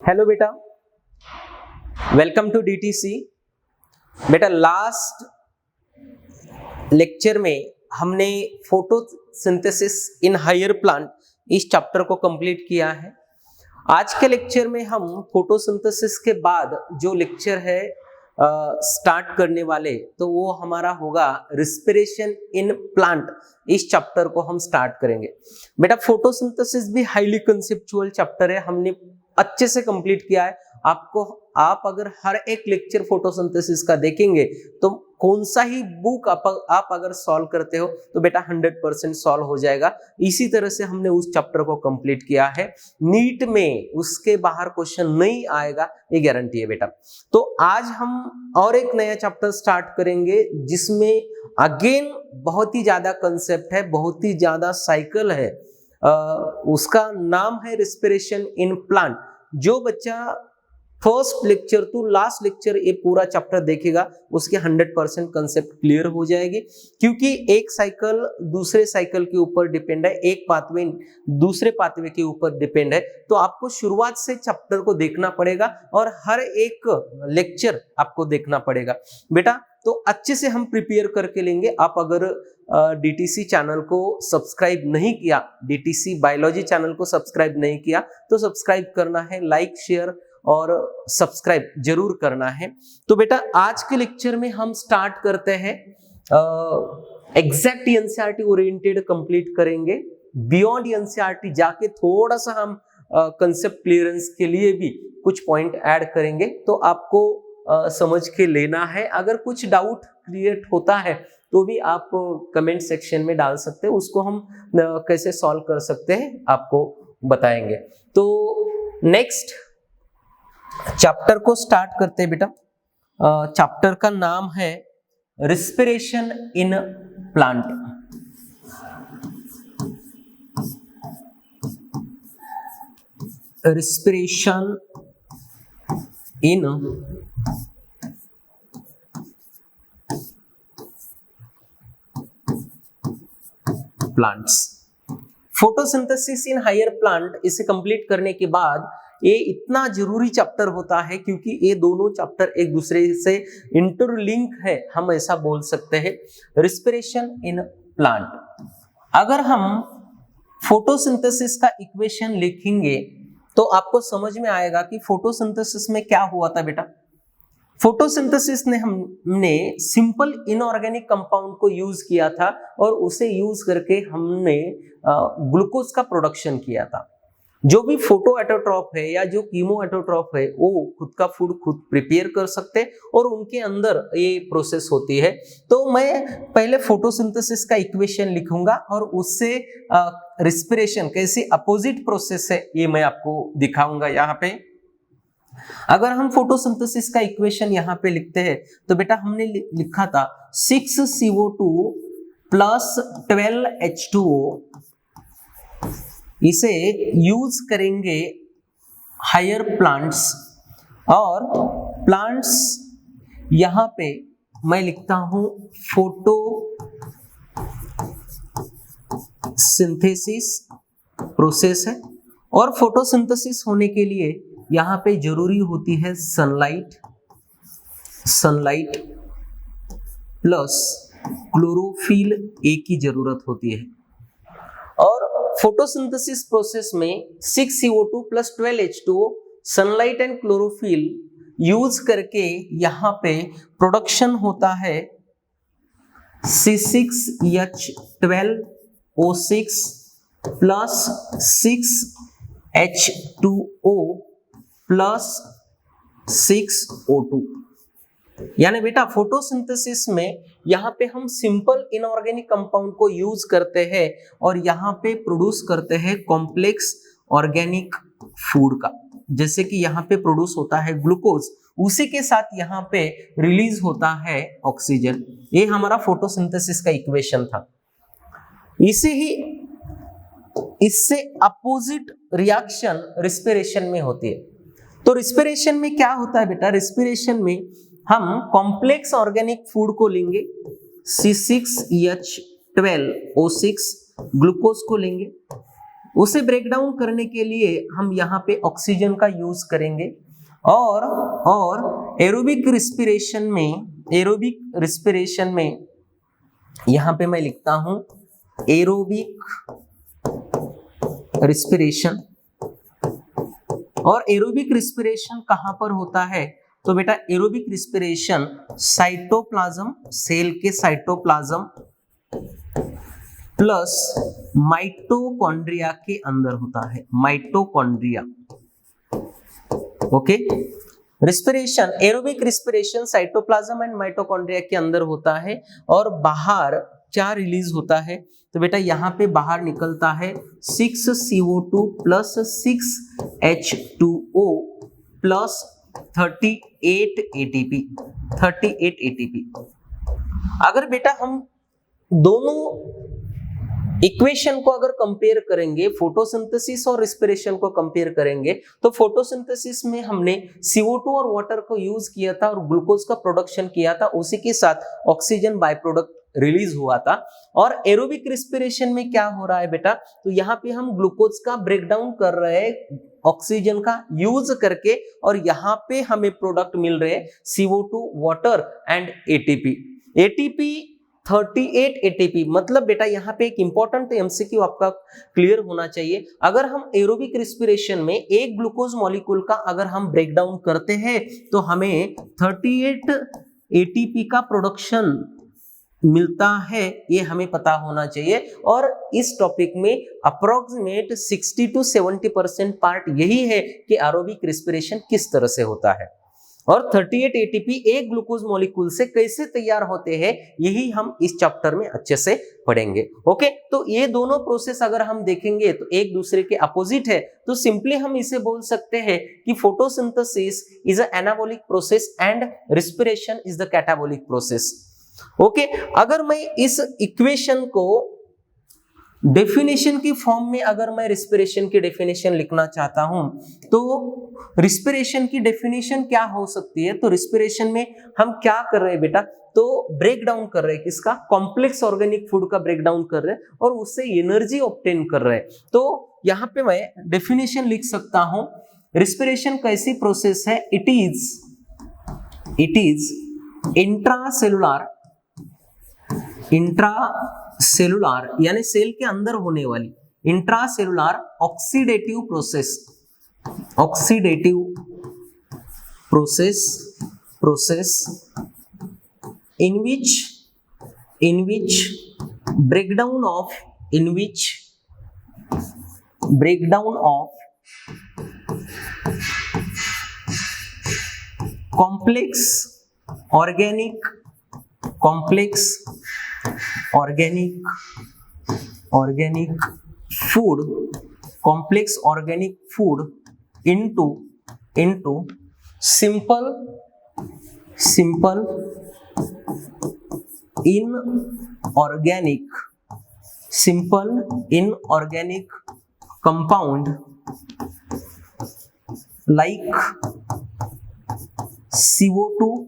Hello बेटा, welcome to DTC. बेटा last lecture में हमने फोटोसिंथेसिस इन हायर प्लांट इस चैप्टर को कंप्लीट किया है। आज के लेक्चर में हम फोटोसिंथेसिस के बाद जो लेक्चर है स्टार्ट करने वाले, तो वो हमारा होगा रिस्पिरेशन इन प्लांट। इस चैप्टर को हम स्टार्ट करेंगे। बेटा फोटोसिंथेसिस भी हाईली कंसेप्चुअल चैप्टर है, हमने अच्छे से कंप्लीट किया है। आप अगर हर एक लेक्चर फोटोसिंथेसिस का देखेंगे तो कौन सा ही बुक आप अगर सॉल्व करते हो तो बेटा 100% सॉल्व हो जाएगा। इसी तरह से हमने उस चैप्टर को कंप्लीट किया है। नीट में उसके बाहर क्वेश्चन नहीं आएगा, ये गारंटी है बेटा। तो आज हम और एक नया चैप्टर स्टार्ट करेंगे जिसमें अगेन बहुत ही ज्यादा कंसेप्ट है, बहुत ही ज्यादा साइकिल है। उसका नाम है रिस्पिरेशन इन प्लांट। जो बच्चा first lecture to last lecture ये पूरा चैप्टर देखेगा उसके 100% कंसेप्ट क्लियर हो जाएगी, क्योंकि एक साइकिल दूसरे साइकिल के ऊपर डिपेंड है, एक पाथवे दूसरे पाथवे के ऊपर डिपेंड है। तो आपको शुरुआत से चैप्टर को देखना पड़ेगा और हर एक लेक्चर आपको देखना पड़ेगा बेटा। तो अच्छे से हम प्रिपेयर करके लेंगे। आप अगर डीटीसी चैनल को सब्सक्राइब नहीं किया, डीटीसी बायोलॉजी चैनल को सब्सक्राइब नहीं किया तो सब्सक्राइब करना है, लाइक शेयर और सब्सक्राइब जरूर करना है। तो बेटा आज के लेक्चर में हम स्टार्ट करते हैं, एग्जैक्ट एनसीईआरटी ओरिएंटेड कंप्लीट करेंगे। बियॉन्ड एनसीईआरटी जाके थोड़ा सा हम कंसेप्ट क्लियरेंस के लिए भी कुछ पॉइंट ऐड करेंगे, तो आपको समझ के लेना है। अगर कुछ डाउट क्रिएट होता है तो भी आप कमेंट सेक्शन में डाल सकते हैं, उसको हम कैसे सॉल्व कर सकते हैं आपको बताएंगे। तो नेक्स्ट चैप्टर को स्टार्ट करते हैं बेटा। चैप्टर का नाम है respiration in plant. Respiration in plants. Photosynthesis in higher plant, इसे कंप्लीट करने के बाद ये इतना जरूरी चैप्टर होता है क्योंकि ये दोनों चैप्टर एक दूसरे से इंटरलिंक है, हम ऐसा बोल सकते हैं। रिस्पिरेशन इन प्लांट, अगर हम फोटोसिंथेसिस का इक्वेशन लिखेंगे तो आपको समझ में आएगा कि फोटोसिंथेसिस में क्या हुआ था बेटा। फोटोसिंथेसिस ने हमने सिंपल इनऑर्गेनिक कंपाउंड को यूज किया था और उसे यूज करके हमने ग्लूकोज का प्रोडक्शन किया था। जो भी फोटो ऑटोट्रॉफ है या जो कीमो ऑटोट्रॉफ है वो खुद का फूड खुद प्रिपेयर कर सकते हैं और उनके अंदर ये प्रोसेस होती है। तो मैं पहले फोटोसिंथेसिस का इक्वेशन लिखूंगा और उससे रिस्पिरेशन कैसी अपोजिट प्रोसेस है ये मैं आपको दिखाऊंगा। यहाँ पे अगर हम फोटोसिंथेसिस का इक्वेशन यहाँ पे लिखते हैं तो बेटा हमने लिखा था 6CO2 प्लस 12H2O। इसे यूज करेंगे हायर प्लांट्स, और प्लांट्स यहां पे मैं लिखता हूं फोटो सिंथेसिस प्रोसेस है। और फोटोसिंथेसिस होने के लिए यहां पे जरूरी होती है सनलाइट प्लस क्लोरोफिल ए की जरूरत होती है। और फोटोसिंथेसिस प्रोसेस में 6CO2 plus 12H2O sunlight and chlorophyll use करके यहाँ पे प्रोडक्शन होता है C6H12O6 plus 6H2O plus 6O2। यानी बेटा फोटोसिंथेसिस में यहाँ पे हम सिंपल इनऑर्गेनिक कंपाउंड को यूज करते हैं और यहाँ पे प्रोड्यूस करते हैं कॉम्प्लेक्स ऑर्गेनिक फूड का। जैसे कि यहाँ पे प्रोड्यूस होता है ग्लूकोज, उसी के साथ यहाँ पे रिलीज होता है ऑक्सीजन। ये हमारा फोटोसिंथेसिस का इक्वेशन था। इससे अपोजिट रिएक्शन रिस्पिरेशन में होती है। तो रिस्पिरेशन में क्या होता है बेटा, रिस्पिरेशन में हम कॉम्प्लेक्स ऑर्गेनिक फूड को लेंगे, C6H12O6 ग्लूकोज को लेंगे, उसे ब्रेक डाउन करने के लिए हम यहाँ पे ऑक्सीजन का यूज करेंगे और एरोबिक रिस्पिरेशन में यहाँ पे मैं लिखता हूं एरोबिक रिस्पिरेशन। और एरोबिक रिस्पिरेशन कहां पर होता है? तो बेटा एरोबिक रिस्पिरेशन साइटोप्लाज्म, सेल के साइटोप्लाज्म प्लस माइटोकॉन्ड्रिया के अंदर होता है, mitochondria. Okay, respiration, aerobic respiration cytoplasm and mitochondria के अंदर होता है। और बाहर क्या रिलीज होता है? तो बेटा यहाँ पे बाहर निकलता है 6CO2 plus 6H2O plus 38 ATP। अगर बेटा हम दोनों इक्वेशन को अगर कंपेयर करेंगे, फोटोसिंथेसिस और रिस्पिरेशन को कंपेयर करेंगे, तो फोटोसिंथेसिस में हमने CO2 और वाटर को यूज किया था और ग्लूकोज का प्रोडक्शन किया था, उसी के साथ ऑक्सीजन बाय प्रोडक्ट रिलीज हुआ था। और एरोबिक रिस्पिरेशन में क्या हो रहा है बेटा? तो यहाँ पे हम ग्लूकोज का ब्रेकडाउन कर रहे हैं ऑक्सीजन का यूज करके, और यहाँ पे हमें प्रोडक्ट मिल रहे हैं CO2, water and ATP 38 ATP। मतलब बेटा यहाँ पे एक इंपॉर्टेंट MCQ आपका क्लियर होना चाहिए। अगर हम एरोबिक रिस्पिरेशन में एक ग्लूकोज मॉलिक्यूल का अगर हम ब्रेक डाउन करते हैं तो हमें 38 ATP का प्रोडक्शन मिलता है, ये हमें पता होना चाहिए। और इस टॉपिक में अप्रोक्सीमेट 60 to 70% पार्ट यही है कि एरोबिक रिस्पिरेशन किस तरह से होता है और 38 ATP एक ग्लूकोज मॉलिक्यूल से कैसे तैयार होते हैं, यही हम इस चैप्टर में अच्छे से पढ़ेंगे। ओके, तो ये दोनों प्रोसेस अगर हम देखेंगे तो एक दूसरे के अपोजिट है, तो सिंपली हम इसे बोल सकते हैं कि photosynthesis is a anabolic process and respiration is the catabolic process. Okay, अगर मैं इस इक्वेशन को डेफिनेशन की फॉर्म में अगर मैं रिस्पिरेशन की डेफिनेशन लिखना चाहता हूं तो रिस्पिरेशन की डेफिनेशन क्या हो सकती है? तो रिस्पिरेशन में हम क्या कर रहे हैं बेटा? तो ब्रेक डाउन कर रहे हैं, किसका? कॉम्प्लेक्स ऑर्गेनिक फूड का ब्रेक डाउन कर रहे हैं और उससे एनर्जी ऑब्टेन कर रहे हैं। तो यहां पे मैं डेफिनेशन लिख सकता हूं, रिस्पिरेशन कैसी प्रोसेस है? इट इज इंट्रासेलुलर यानी सेल के अंदर होने वाली intracellular oxidative process in which breakdown of complex organic food into simple inorganic compound like CO2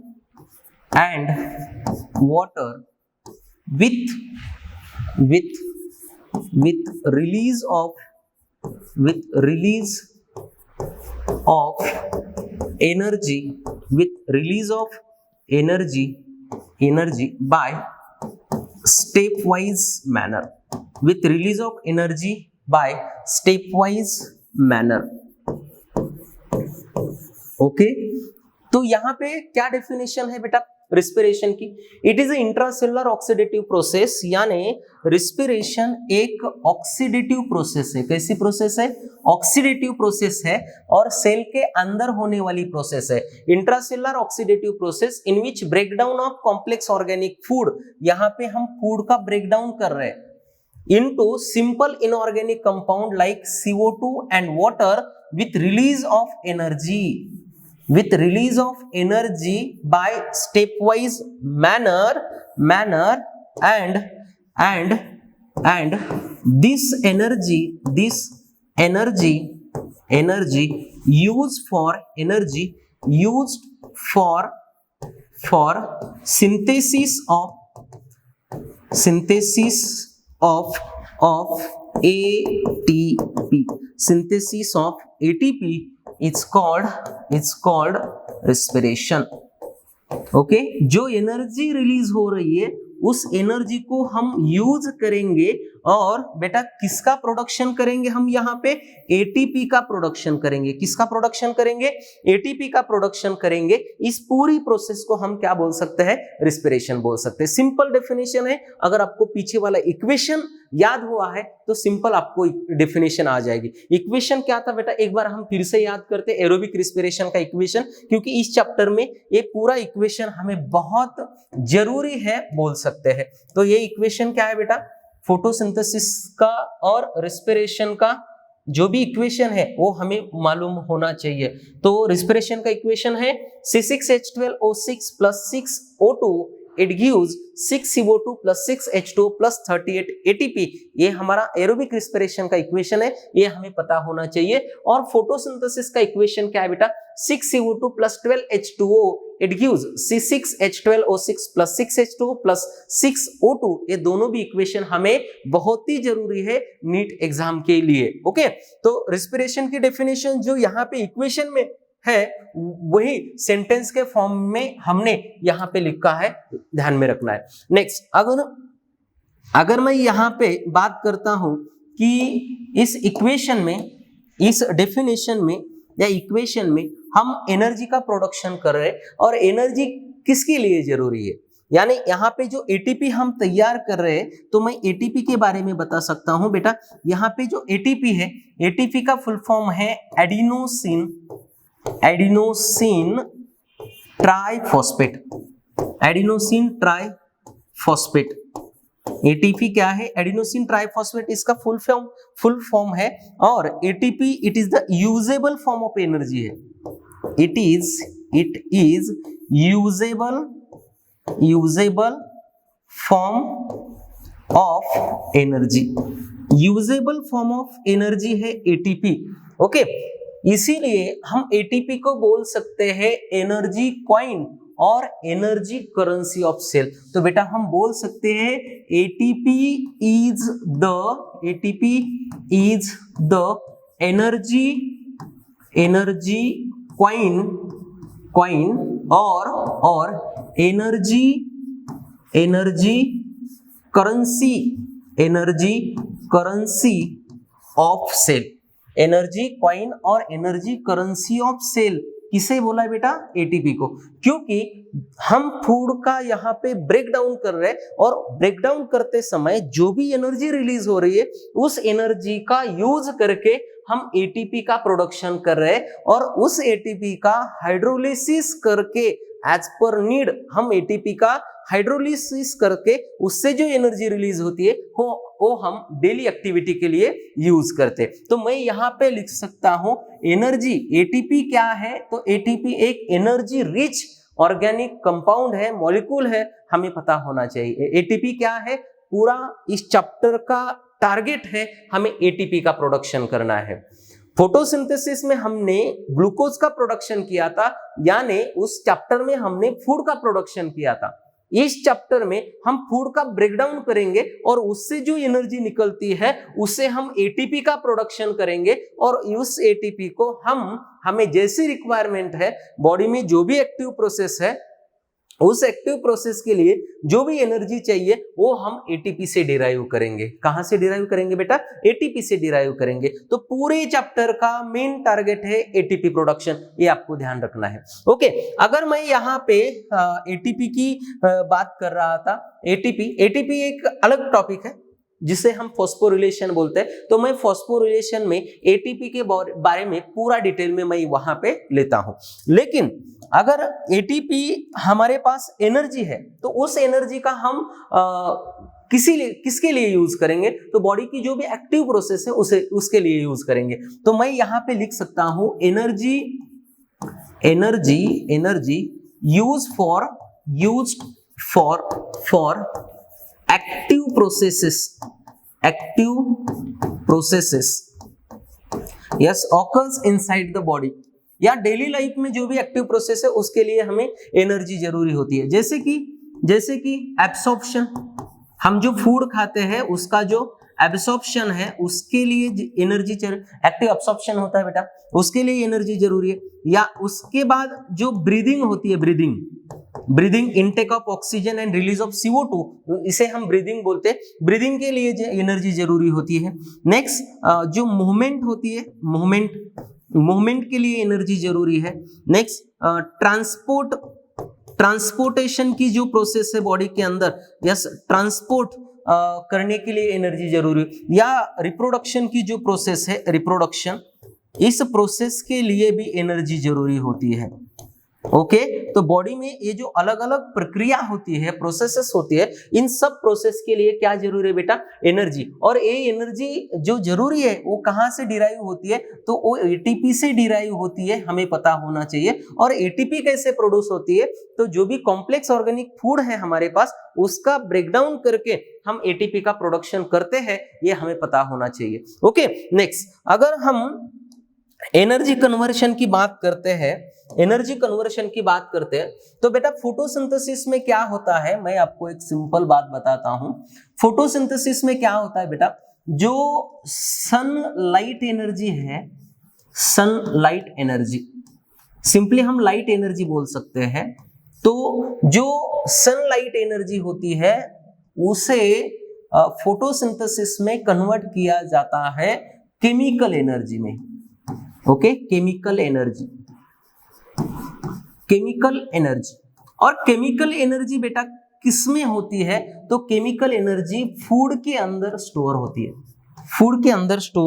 and water with release of energy by stepwise manner, okay. तो यहां पे क्या डेफिनेशन है बेटा रिस्पिरेशन की? It is intracellular oxidative process, यानी respiration एक oxidative process है। कैसी प्रोसेस है? ऑक्सीडेटिव प्रोसेस है और सेल के अंदर होने वाली प्रोसेस है। Intracellular oxidative process in which breakdown of complex organic food, यहाँ पे हम फूड का ब्रेकडाउन कर रहे हैं into simple inorganic compound like CO2 and water with release of energy by stepwise manner and this energy used for synthesis of ATP, synthesis of ATP is called respiration. Okay, जो energy release हो रही है उस energy को हम use करेंगे और बेटा किसका प्रोडक्शन करेंगे, हम यहाँ पे एटीपी का प्रोडक्शन करेंगे। किसका प्रोडक्शन करेंगे? एटीपी का प्रोडक्शन करेंगे। इस पूरी प्रोसेस को हम क्या बोल सकते हैं? रिस्पिरेशन बोल सकते हैं। सिंपल डेफिनेशन है। अगर आपको पीछे वाला इक्वेशन याद हुआ है तो सिंपल आपको डेफिनेशन आ जाएगी। इक्वेशन क्या था बेटा, एक बार हम फिर से याद करते हैं एरोबिक रिस्पिरेशन का इक्वेशन, क्योंकि इस चैप्टर में ये पूरा इक्वेशन हमें बहुत जरूरी है बोल सकते हैं। तो ये इक्वेशन क्या है बेटा? फोटोसिंथेसिस का और रेस्पिरेशन का जो भी इक्वेशन है वो हमें मालूम होना चाहिए। तो रेस्पिरेशन का इक्वेशन है C6H12O6 + 6O2 it gives 6CO2 + 6H2O + 38 ATP। ये हमारा एरोबिक रेस्पिरेशन का इक्वेशन है, ये हमें पता होना चाहिए। और फोटोसिंथेसिस का इक्वेशन क्या है बेटा? 6CO2 + 12H2O it gives C6H12O6 + 6H2O + 6O2। ये दोनों भी इक्वेशन हमें बहुत ही जरूरी है नीट एग्जाम के लिए। ओके, तो रेस्पिरेशन की डेफिनेशन जो यहाँ पे इक्वेशन में है वही सेंटेंस के फॉर्म में हमने यहाँ पे लिखा है, ध्यान में रखना है। नेक्स्ट, अगर मैं यहाँ पे बात करता हूं कि इस इक्वेशन में, इस डेफिनेशन में या इक्वेशन में हम एनर्जी का प्रोडक्शन कर रहे हैं और एनर्जी किसके लिए जरूरी है, यानी यहाँ पे जो एटीपी हम तैयार कर रहे हैं, तो मैं एटीपी के बारे में बता सकता हूं बेटा। यहाँ पे जो एटीपी है, एटीपी का फुल फॉर्म है adenosine triphosphate. Adenosine triphosphate ATP क्या है? एडिनोसिन ट्राइफॉस्फेट इसका फुल फॉर्म है। और ATP it is the usable form of energy है। It is usable form of energy. Usable form of energy है एटीपी। ओके, इसीलिए हम एटीपी को बोल सकते हैं एनर्जी कॉइन और एनर्जी करेंसी ऑफ सेल। तो बेटा हम बोल सकते हैं ATP is the energy coin और energy currency of cell. Energy coin और एनर्जी करेंसी ऑफ सेल किसे बोला है बेटा? एटीपी को। क्योंकि हम फूड का यहाँ पे ब्रेक डाउन कर रहे हैं और ब्रेक डाउन करते समय जो भी एनर्जी रिलीज हो रही है उस एनर्जी का यूज करके हम एटीपी का प्रोडक्शन कर रहे हैं और उस एटीपी का हाइड्रोलिसिस करके एज पर नीड हम एटीपी का हाइड्रोलिसिस करके उससे जो एनर्जी रिलीज होती है वो हम डेली एक्टिविटी के लिए यूज करते हैं। तो मैं यहाँ पे लिख सकता हूं एनर्जी, एटीपी क्या है? तो एटीपी एक एनर्जी रिच ऑर्गेनिक कंपाउंड है, मॉलिक्यूल है, हमें पता होना चाहिए। एटीपी क्या है? पूरा इस चैप्टर का टारगेट है हमें एटीपी का प्रोडक्शन करना है। फोटोसिंथेसिस में हमने ग्लूकोज का प्रोडक्शन किया था, यानी उस चैप्टर में हमने फूड का प्रोडक्शन किया था। इस चैप्टर में हम फूड का ब्रेकडाउन करेंगे और उससे जो एनर्जी निकलती है उससे हम एटीपी का प्रोडक्शन करेंगे और उस एटीपी को हमें जैसी रिक्वायरमेंट है बॉडी में, जो भी एक्टिव प्रोसेस है उस एक्टिव प्रोसेस के लिए जो भी एनर्जी चाहिए वो हम एटीपी से डिराइव करेंगे। कहां से डिराइव करेंगे बेटा? एटीपी से डिराइव करेंगे। तो पूरे चैप्टर का मेन टारगेट है एटीपी प्रोडक्शन, ये आपको ध्यान रखना है। ओके, अगर मैं यहाँ पे एटीपी की बात कर रहा था, एटीपी एक अलग टॉपिक है जिसे हम फॉस्फोरिलेशन बोलते हैं। तो मैं फॉस्फोरिलेशन में एटीपी के बारे में पूरा डिटेल में मैं वहां पे लेता हूं। लेकिन अगर एटीपी हमारे पास एनर्जी है तो उस एनर्जी का हम किसके लिए यूज करेंगे? तो बॉडी की जो भी एक्टिव प्रोसेस है उसके लिए यूज करेंगे। तो मैं यहाँ पे लिख सकता हूं energy use for active processes yes occurs inside the body. या डेली लाइफ में जो भी एक्टिव प्रोसेस है उसके लिए हमें एनर्जी जरूरी होती है। जैसे कि एब्सॉर्प्शन, हम जो फूड खाते हैं उसका जो एब्सॉर्प्शन है उसके लिए एनर्जी एक्टिव एब्सॉर्प्शन होता है बेटा, उसके लिए एनर्जी जरूरी है। या उसके बाद जो ब्रीदिंग होती है, breathing intake of oxygen and release of CO2, इसे हम ब्रीदिंग बोलते हैं, ब्रीदिंग के लिए एनर्जी जरूरी होती है। नेक्स्ट जो मूवमेंट होती है, मूवमेंट के लिए एनर्जी जरूरी है। नेक्स्ट ट्रांसपोर्टेशन की जो प्रोसेस है बॉडी के अंदर, यस ट्रांसपोर्ट करने के लिए एनर्जी जरूरी है। या रिप्रोडक्शन की जो प्रोसेस है, रिप्रोडक्शन, इस प्रोसेस के लिए भी एनर्जी जरूरी होती है। ओके तो बॉडी में ये जो अलग अलग प्रक्रिया होती है, प्रोसेसेस होती है, इन सब प्रोसेस के लिए क्या जरूरी है बेटा, एनर्जी। और ये एनर्जी जो जरूरी है वो कहाँ से डिराइव होती है, तो वो एटीपी से डिराइव होती है, हमें पता होना चाहिए। और एटीपी कैसे प्रोड्यूस होती है, तो जो भी कॉम्प्लेक्स ऑर्गेनिक फूड है हमारे पास, उसका ब्रेकडाउन करके हम एटीपी का प्रोडक्शन करते हैं, ये हमें पता होना चाहिए। ओके नेक्स्ट, अगर हम एनर्जी कन्वर्शन की बात करते हैं, तो बेटा फोटोसिंथेसिस में क्या होता है, मैं आपको एक सिंपल बात बताता हूं। फोटोसिंथेसिस में क्या होता है बेटा, जो सनलाइट एनर्जी है, सनलाइट एनर्जी, सिंपली हम लाइट एनर्जी बोल सकते हैं, तो जो सनलाइट एनर्जी होती है उसे फोटोसिंथेसिस में कन्वर्ट किया जाता है केमिकल एनर्जी में। ओके केमिकल एनर्जी, और केमिकल एनर्जी बेटा किसमें होती है, तो केमिकल एनर्जी फूड के अंदर स्टोर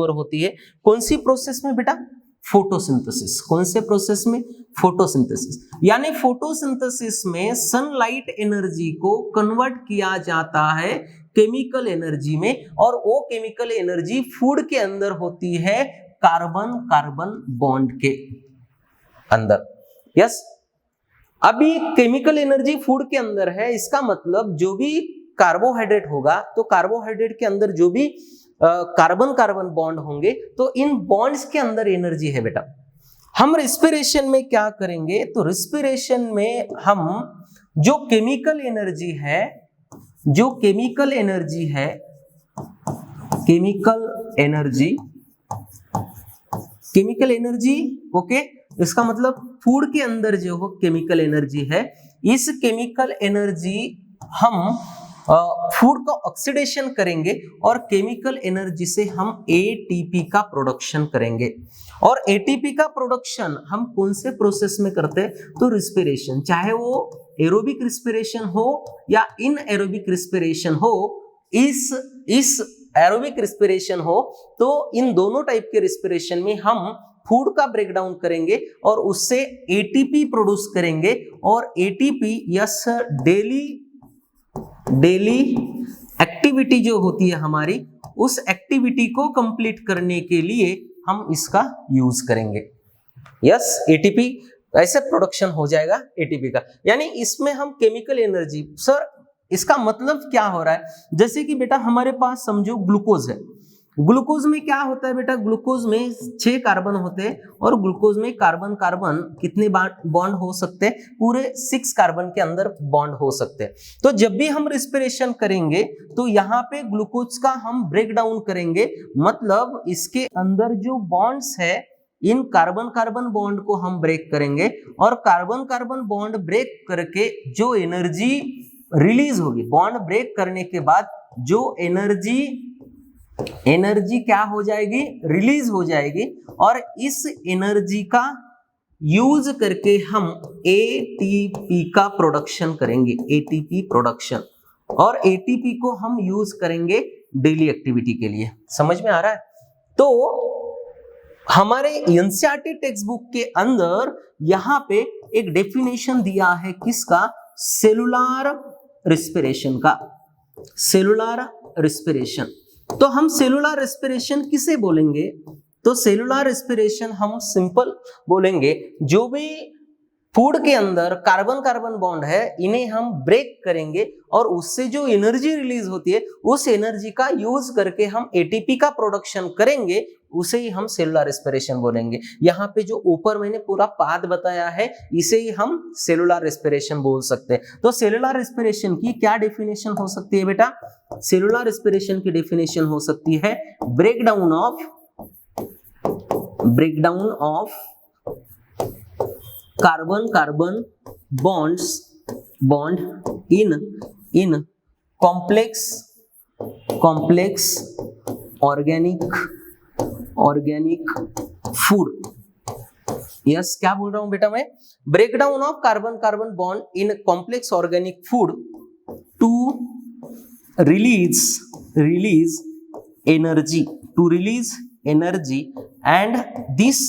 होती है, कौन सी प्रोसेस में बेटा, फोटोसिंथेसिस। कौन से प्रोसेस में, फोटोसिंथेसिस। यानी फोटोसिंथेसिस में सनलाइट एनर्जी को कन्वर्ट किया जाता है केमिकल एनर्जी में, और वो केमिकल एनर्जी फूड के अंदर होती है कार्बन कार्बन बॉन्ड के अंदर। यस अभी केमिकल एनर्जी फूड के अंदर है, इसका मतलब जो भी कार्बोहाइड्रेट होगा, तो कार्बोहाइड्रेट के अंदर जो भी कार्बन कार्बन बॉन्ड होंगे, तो इन बॉन्ड्स के अंदर एनर्जी है बेटा। हम रिस्पिरेशन में क्या करेंगे, तो रिस्पिरेशन में हम जो केमिकल एनर्जी ओके, इसका मतलब फूड के अंदर जो हो केमिकल एनर्जी है, इस केमिकल एनर्जी हम फूड को ऑक्सीडेशन करेंगे और केमिकल एनर्जी से हम एटीपी का प्रोडक्शन करेंगे। और एटीपी का प्रोडक्शन हम कौन से प्रोसेस में करते हैं, तो रिस्पिरेशन, चाहे वो एरोबिक रिस्पिरेशन हो या इन एरोबिक रिस्पिरेशन हो। इस एरोबिक रिस्पिरेशन हो तो इन दोनों टाइप के रिस्पिरेशन में हम फूड का ब्रेकडाउन करेंगे और उससे एटीपी प्रोड्यूस करेंगे। और एटीपी यस डेली एक्टिविटी जो होती है हमारी, उस एक्टिविटी को कंप्लीट करने के लिए हम इसका यूज करेंगे। यस एटीपी ऐसे प्रोडक्शन हो जाएगा एटीपी का। यानी इसमें हम केमिकल एनर्जी, सर इसका मतलब क्या हो रहा है, जैसे कि बेटा हमारे पास समझो ग्लूकोज है, ग्लूकोज में क्या होता है बेटा, ग्लूकोज में 6 कार्बन होते हैं और ग्लूकोज में कार्बन कार्बन कितने बॉन्ड हो सकते हैं, पूरे 6 कार्बन के अंदर बॉन्ड हो सकते हैं। तो जब भी हम रिस्पिरेशन करेंगे तो यहाँ पे ग्लूकोज का हम ब्रेक डाउन करेंगे, मतलब इसके अंदर जो बॉन्ड्स है, इन कार्बन कार्बन बॉन्ड को हम ब्रेक करेंगे और कार्बन कार्बन बॉन्ड ब्रेक करके जो एनर्जी रिलीज होगी, बॉन्ड ब्रेक करने के बाद जो एनर्जी क्या हो जाएगी, रिलीज हो जाएगी। और इस एनर्जी का यूज करके हम एटीपी का प्रोडक्शन करेंगे, एटीपी प्रोडक्शन। और एटीपी को हम यूज करेंगे डेली एक्टिविटी के लिए। समझ में आ रहा है? तो हमारे एनसीईआरटी टेक्स्ट बुक के अंदर यहां पे एक डेफिनेशन दिया है, किसका, सेलुलर रिस्पिरेशन का। सेलुलर रिस्पिरेशन, तो हम सेलुलर रेस्पिरेशन किसे बोलेंगे, तो सेलुलर रेस्पिरेशन हम सिंपल बोलेंगे, जो भी फूड के अंदर कार्बन कार्बन बॉन्ड है इन्हें हम ब्रेक करेंगे और उससे जो एनर्जी रिलीज होती है उस एनर्जी का यूज करके हम एटीपी का प्रोडक्शन करेंगे। उसे ही हम सेलुलर रेस्पिरेशन बोलेंगे। यहाँ पे जो ऊपर मैंने पूरा पाथ बताया है इसे ही हम सेलुलर रेस्पिरेशन बोल सकते हैं। तो सेलुलर रेस्पिरेशन की क्या डेफिनेशन हो सकती है बेटा? सेलुलर रेस्पिरेशन की डेफिनेशन हो सकती है breakdown of carbon carbon bond in complex organic food. Yes, क्या बोल रहा हूं बेटा मैं? Breakdown of carbon carbon bond in complex organic food to release energy and this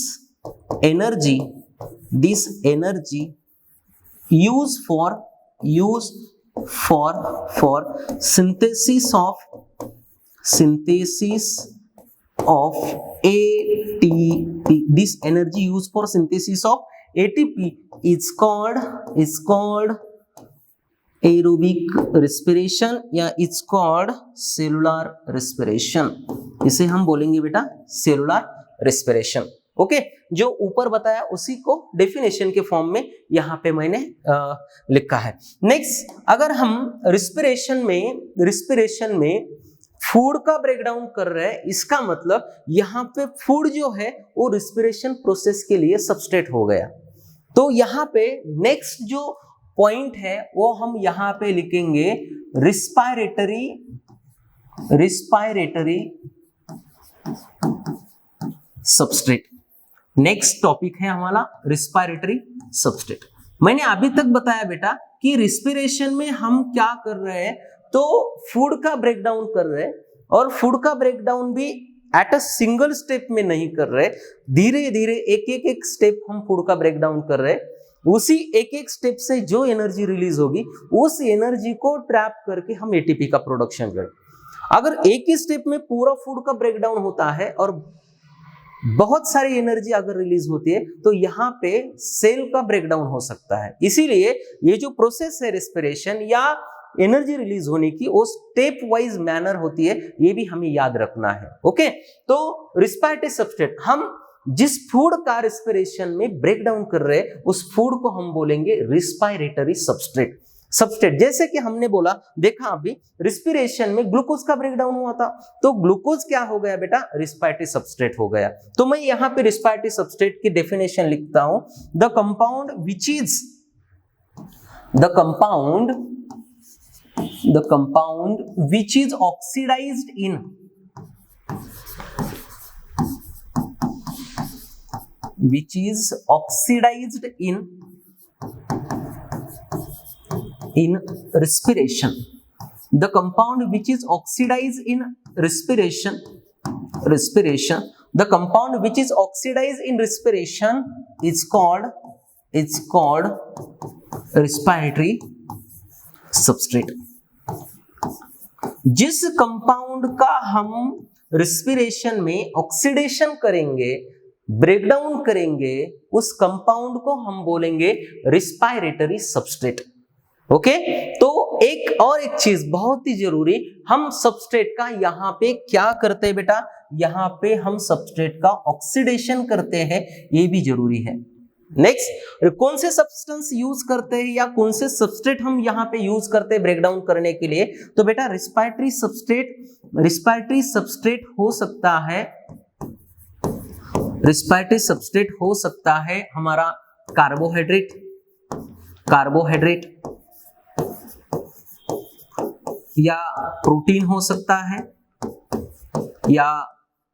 energy use for synthesis of ATP. This energy used for synthesis of ATP is called aerobic respiration या it's called cellular respiration। इसे हम बोलेंगे बेटा cellular respiration। Okay, जो ऊपर बताया उसी को डेफिनेशन के फॉर्म में यहाँ पे मैंने लिखा है। नेक्स्ट, अगर हम रिस्पिरेशन में फूड का ब्रेकडाउन कर रहे हैं, इसका मतलब यहाँ पे फूड जो है वो रिस्पिरेशन प्रोसेस के लिए सबस्ट्रेट हो गया। तो यहाँ पे नेक्स्ट जो पॉइंट है वो हम यहाँ पे लिखेंगे रिस्पायरेटरी सबस्ट्रेट। नेक्स्ट टॉपिक है हमारा रिस्पायरेटरी सबस्ट्रेट। मैंने अभी तक बताया बेटा कि रिस्पिरेशन में हम क्या कर रहे हैं, तो फूड का ब्रेकडाउन कर रहे हैं, और फूड का ब्रेकडाउन भी एट अ सिंगल स्टेप में नहीं कर रहे, धीरे धीरे एक स्टेप हम फूड का ब्रेकडाउन कर रहे हैं। उसी एक स्टेप से जो एनर्जी रिलीज होगी उस एनर्जी को ट्रैप करके हम एटीपी का प्रोडक्शन करें। अगर एक ही स्टेप में पूरा फूड का ब्रेकडाउन होता है और बहुत सारी एनर्जी अगर रिलीज होती है तो यहाँ पे सेल का ब्रेकडाउन हो सकता है। इसीलिए ये जो प्रोसेस है रेस्पिरेशन या एनर्जी रिलीज होने की, वो स्टेप वाइज मैनर होती है, ये भी हमें याद रखना है। ओके, तो रिस्पायरेटरी सबस्ट्रेट, हम जिस फूड का रेस्पिरेशन में ब्रेकडाउन कर रहे हैं उस फूड को हम बोलेंगे रिस्पायरेटरी सबस्ट्रेट। जैसे कि हमने बोला, देखा अभी रिस्पिरेशन में ग्लूकोज का ब्रेकडाउन हुआ था, तो ग्लूकोज क्या हो गया बेटा? रिस्पायरेटरी सबस्ट्रेट हो गया। तो मैं यहाँ पे रिस्पायरेटरी सबस्ट्रेट की डेफिनेशन लिखता हूं, the compound which is oxidised in respiration. The compound which is oxidized in respiration. The compound which is oxidized in respiration is called respiratory substrate. जिस कंपाउंड का हम रिस्पिरेशन में ऑक्सीडेशन करेंगे, breakdown करेंगे, उस कंपाउंड को हम बोलेंगे रिस्पायरेटरी सबस्ट्रेट। ओके, तो एक चीज बहुत ही जरूरी, हम सबस्ट्रेट का यहाँ पे क्या करते हैं बेटा? यहाँ पे हम सबस्ट्रेट का ऑक्सीडेशन करते हैं, ये भी जरूरी है। नेक्स्ट, कौन से सब्सटेंस यूज करते हैं या कौन से सबस्ट्रेट हम यहाँ पे यूज करते हैं ब्रेकडाउन करने के लिए? तो बेटा रिस्पायरेटरी सबस्ट्रेट हो सकता है हमारा कार्बोहाइड्रेट या प्रोटीन हो सकता है, या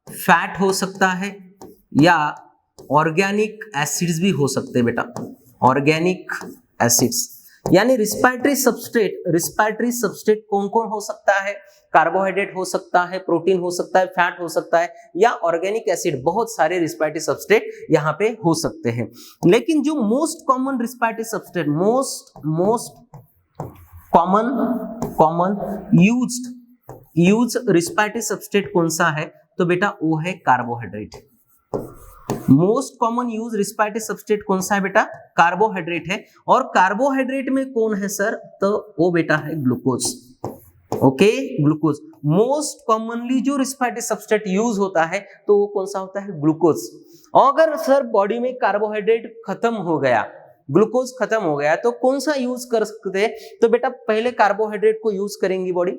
फैट हो सकता है, या ऑर्गेनिक एसिड्स भी हो सकते हैं बेटा, ऑर्गेनिक एसिड्स। यानी रिस्पायरेटरी सबस्ट्रेट कौन कौन हो सकता है? कार्बोहाइड्रेट हो सकता है, प्रोटीन हो सकता है, फैट हो सकता है, या ऑर्गेनिक एसिड। बहुत सारे रिस्पायरेटरी सबस्ट्रेट यहाँ पे हो सकते हैं। लेकिन जो most common respiratory substrate, most common use respiratory substrate कौन सा है? तो बेटा वो है carbohydrate. Most common use respiratory substrate कौन सा है बेटा? कार्बोहाइड्रेट है। और कार्बोहाइड्रेट में कौन है सर? तो वो बेटा है glucose. Okay, glucose most commonly जो रिस्पायरेटरी सबस्ट्रेट यूज होता है तो वो कौन सा होता है, ग्लूकोज। अगर सर बॉडी में कार्बोहाइड्रेट खत्म हो गया, ग्लूकोज खत्म हो गया, तो कौन सा यूज कर सकते हैं, तो बेटा पहले कार्बोहाइड्रेट को यूज करेंगी बॉडी।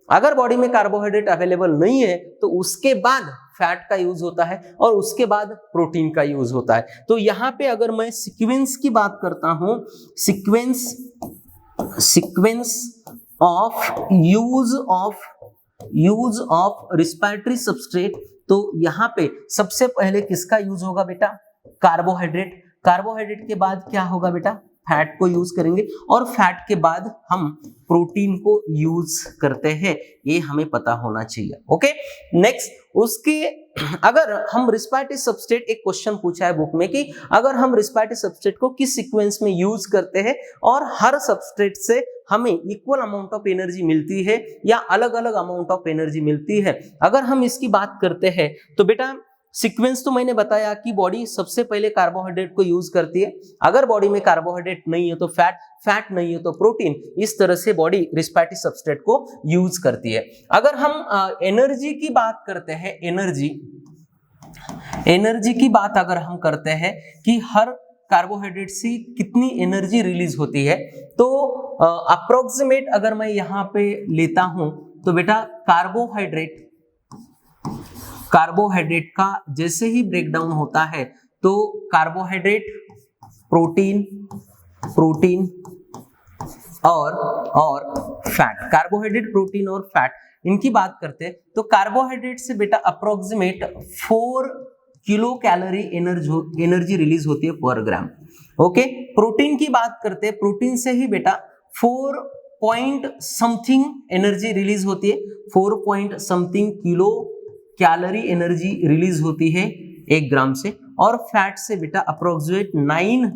अगर बॉडी में कार्बोहाइड्रेट अवेलेबल नहीं है तो उसके बाद फैट का यूज होता है और उसके बाद प्रोटीन का यूज होता है। तो यहाँ पे अगर मैं सीक्वेंस की बात करता हूं, sequence of use of respiratory substrate, तो यहाँ पे सबसे पहले किसका यूज होगा बेटा, कार्बोहाइड्रेट। कार्बोहाइड्रेट के बाद क्या होगा बेटा, फैट को यूज करेंगे और फैट के बाद हम प्रोटीन को यूज करते हैं, ये हमें पता होना चाहिए। ओके, नेक्स्ट उसके अगर हम रिस्पायरेटरी सबस्ट्रेट, एक क्वेश्चन पूछा है बुक में कि अगर हम रिस्पायरेटरी सबस्ट्रेट को किस सीक्वेंस में यूज करते हैं और हर सबस्ट्रेट से हमें इक्वल अमाउंट ऑफ एनर्जी मिलती है या अलग अलग अमाउंट ऑफ एनर्जी मिलती है, अगर हम इसकी बात करते हैं तो बेटा सीक्वेंस तो मैंने बताया कि बॉडी सबसे पहले कार्बोहाइड्रेट को यूज करती है। अगर बॉडी में कार्बोहाइड्रेट नहीं है तो फैट, फैट नहीं है तो प्रोटीन, इस तरह से बॉडी रिस्पायरेटरी सबस्ट्रेट को यूज करती है। अगर हम एनर्जी की बात करते हैं, एनर्जी की बात अगर हम करते हैं कि हर कार्बोहाइड्रेट से कितनी एनर्जी रिलीज होती है, तो अप्रोक्सीमेट अगर मैं यहाँ पे लेता हूं तो बेटा कार्बोहाइड्रेट का जैसे ही ब्रेकडाउन होता है तो कार्बोहाइड्रेट, प्रोटीन और फैट, कार्बोहाइड्रेट, प्रोटीन और फैट, इनकी बात करते हैं तो कार्बोहाइड्रेट से बेटा approximate 4 kilo calorie energy release होती है पर ग्राम। ओके, प्रोटीन की बात करते हैं, प्रोटीन से ही बेटा 4 पॉइंट समथिंग एनर्जी रिलीज होती है, 4 point something kilo calorie energy release होती है 1 ग्राम से, और फैट से बेटा approximate 9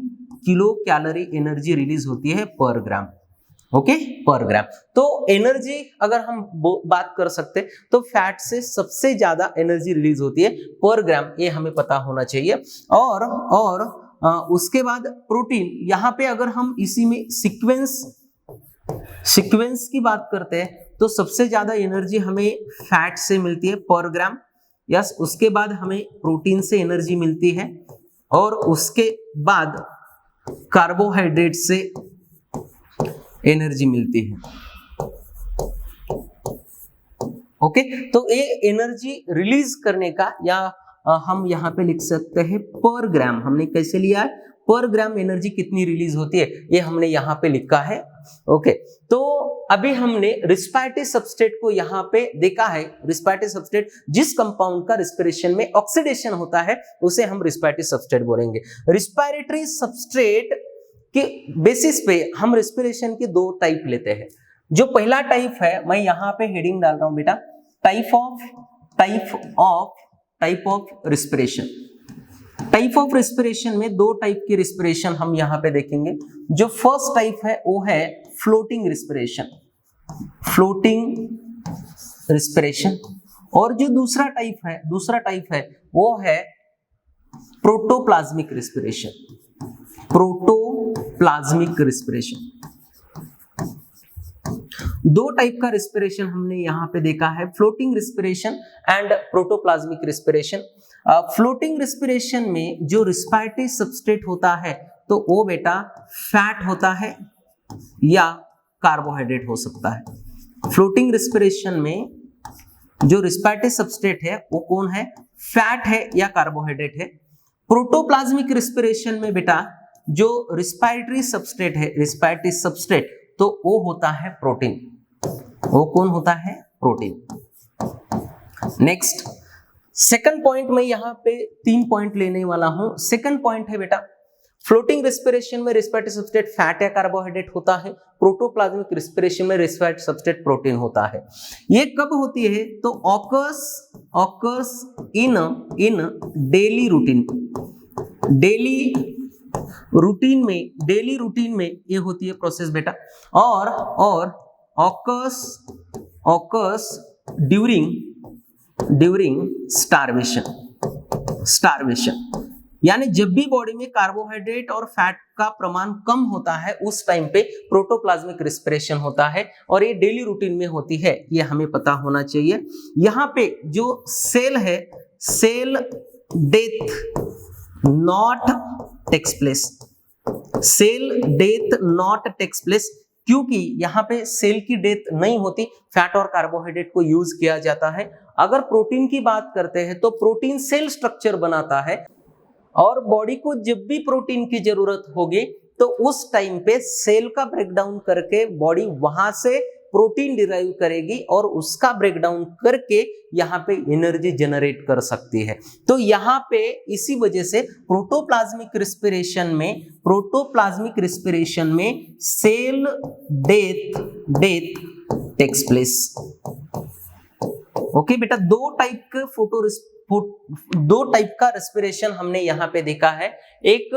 kilo calorie energy release होती है पर ग्राम। ओके, पर ग्राम। तो एनर्जी अगर हम बात कर सकते तो फैट से सबसे ज्यादा एनर्जी रिलीज होती है पर ग्राम, ये हमें पता होना चाहिए। और उसके बाद प्रोटीन, यहाँ पे अगर हम इसी में सीक्वेंस की बात करते हैं तो सबसे ज्यादा एनर्जी हमें फैट से मिलती है पर ग्राम, यस, उसके बाद हमें प्रोटीन से एनर्जी मिलती है और उसके बाद कार्बोहाइड्रेट से एनर्जी मिलती है। ओके, तो ये एनर्जी रिलीज करने का या हम यहाँ पे लिख सकते हैं पर ग्राम, हमने कैसे लिया है, पर ग्राम एनर्जी कितनी रिलीज होती है ये हमने यहाँ पे लिखा है। ओके, तो अभी हमने रिस्पायरेटरी सबस्ट्रेट को यहाँ पे देखा है। रिस्पायरेटरी सबस्ट्रेट जिस कंपाउंड का रिस्पिरेशन में ऑक्सीडेशन होता है उसे हम रिस्पायरेटरी सबस्ट्रेट बोलेंगे। रिस्पायरेटरी सबस्ट्रेट के बेसिस पे हम रिस्पिरेशन के 2 टाइप लेते हैं। जो पहला टाइप है, मैं यहाँ पे हेडिंग डाल रहा हूं बेटा, type of respiration. Type of respiration में 2 टाइप की रिस्पिरेशन हम यहाँ पे देखेंगे। जो फर्स्ट टाइप है वो है फ्लोटिंग रिस्पिरेशन, और जो दूसरा टाइप है वो है प्रोटोप्लाज्मिक रिस्पिरेशन। 2 टाइप का रिस्पिरेशन हमने यहाँ पे देखा है, floating respiration and protoplasmic respiration. Floating respiration में जो रिस्पायरेटरी सबस्ट्रेट होता है तो वो बेटा फैट होता है या कार्बोहाइड्रेट हो सकता है। फ्लोटिंग रिस्पिरेशन में जो रिस्पायरेटरी सबस्ट्रेट है वो कौन है, फैट है या कार्बोहाइड्रेट है। प्रोटोप्लाज्मिक रिस्पिरेशन में बेटा जो रिस्पायरेटरी सबस्ट्रेट तो वो होता है प्रोटीन। वो कौन होता है, प्रोटीन। नेक्स्ट सेकंड पॉइंट में यहाँ पे 3 पॉइंट लेने वाला हूं। सेकंड पॉइंट है बेटा, फ्लोटिंग रिस्पिरेशन में रिस्पायरेटरी सबस्ट्रेट फैट या कार्बोहाइड्रेट होता है, प्रोटोप्लाज्मिक रिस्पिरेशन में रिस्पायरेटरी सबस्ट्रेट प्रोटीन होता है। ये कब होती है, तो ऑकर्स इन डेली रूटीन में ये होती है प्रोसेस बेटा, और ऑकर्स ड्यूरिंग स्टार्वेशन। यानी जब भी बॉडी में कार्बोहाइड्रेट और फैट का प्रमाण कम होता है उस टाइम पे प्रोटोप्लाज्मिक रिस्पिरेशन होता है और ये डेली रूटीन में होती है, ये हमें पता होना चाहिए। यहाँ पे जो सेल है, cell death not takes place, cell death not takes place, क्योंकि यहाँ पे सेल की डेथ नहीं होती, फैट और कार्बोहाइड्रेट को यूज किया जाता है। अगर प्रोटीन की बात करते हैं तो प्रोटीन सेल स्ट्रक्चर बनाता है और बॉडी को जब भी प्रोटीन की जरूरत होगी तो उस टाइम पे सेल का ब्रेकडाउन करके बॉडी वहां से प्रोटीन डिराइव करेगी और उसका ब्रेकडाउन करके यहाँ पे एनर्जी जनरेट कर सकती है। तो यहाँ पे इसी वजह से प्रोटोप्लाज्मिक रिस्पिरेशन में cell death takes place. Okay बेटा, दो टाइप का रेस्पिरेशन हमने यहाँ पे देखा है, एक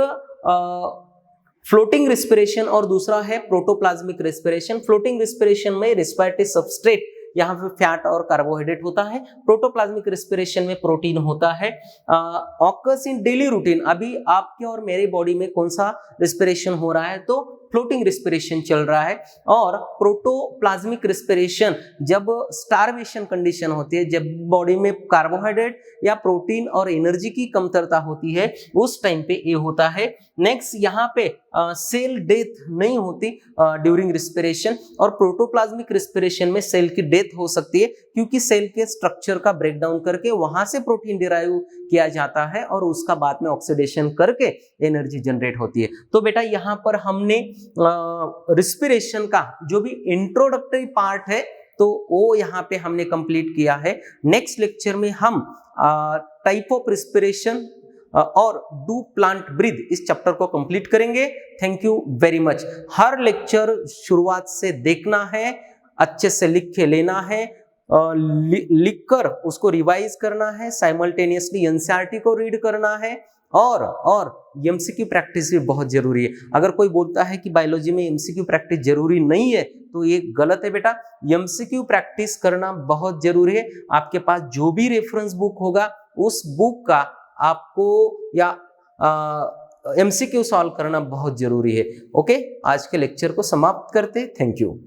फ्लोटिंग रेस्पिरेशन और दूसरा है प्रोटोप्लाज्मिक रेस्पिरेशन। फ्लोटिंग रेस्पिरेशन में रेस्पिरेटरी सबस्ट्रेट यहाँ पे फैट और कार्बोहाइड्रेट होता है, प्रोटोप्लाज्मिक रेस्पिरेशन में प्रोटीन होता है। ऑकर्स इन डेली रूटीन, अभी आपके और मेरे बॉडी में कौन सा रेस्पिरेशन हो रहा है, तो फ्लोटिंग रेस्पिरेशन चल रहा है। और प्रोटोप्लाज्मिक रेस्पिरेशन जब स्टारवेशन कंडीशन होती है, जब बॉडी में कार्बोहाइड्रेट या प्रोटीन और एनर्जी की कमतरता होती है, उस टाइम पे ये होता है। नेक्स्ट यहाँ पे सेल डेथ नहीं होती ड्यूरिंग रेस्पिरेशन, और प्रोटोप्लाज्मिक रेस्पिरेशन में सेल की डेथ हो सकती है क्योंकि सेल के स्ट्रक्चर का ब्रेकडाउन करके वहां से प्रोटीन डिराइव किया जाता है और उसका बाद में ऑक्सीडेशन करके एनर्जी जनरेट होती है। तो बेटा यहाँ पर हमने रेस्पिरेशन का जो भी इंट्रोडक्टरी पार्ट है तो वो यहाँ पे हमने कंप्लीट किया है। नेक्स्ट लेक्चर में हम टाइप ऑफ रेस्पिरेशन और डू प्लांट ब्रीथ इस चैप्टर को कंप्लीट करेंगे। Thank you very much. Her lecture शुरुआत से देखना है, अच्छे से लिख के लेना है, लिखकर उसको रिवाइज करना है, साइमल्टेनियसली एनसीईआरटी को रीड करना है और एमसीक्यू प्रैक्टिस भी बहुत जरूरी है। अगर कोई बोलता है कि बायोलॉजी में एमसीक्यू प्रैक्टिस जरूरी नहीं है तो ये गलत है बेटा। एमसीक्यू प्रैक्टिस करना बहुत जरूरी है। आपके पास जो भी रेफरेंस बुक होगा उस बुक का आपको या एमसीक्यू सॉल्व करना बहुत जरूरी है। ओके, आज के लेक्चर को समाप्त करते। Thank you.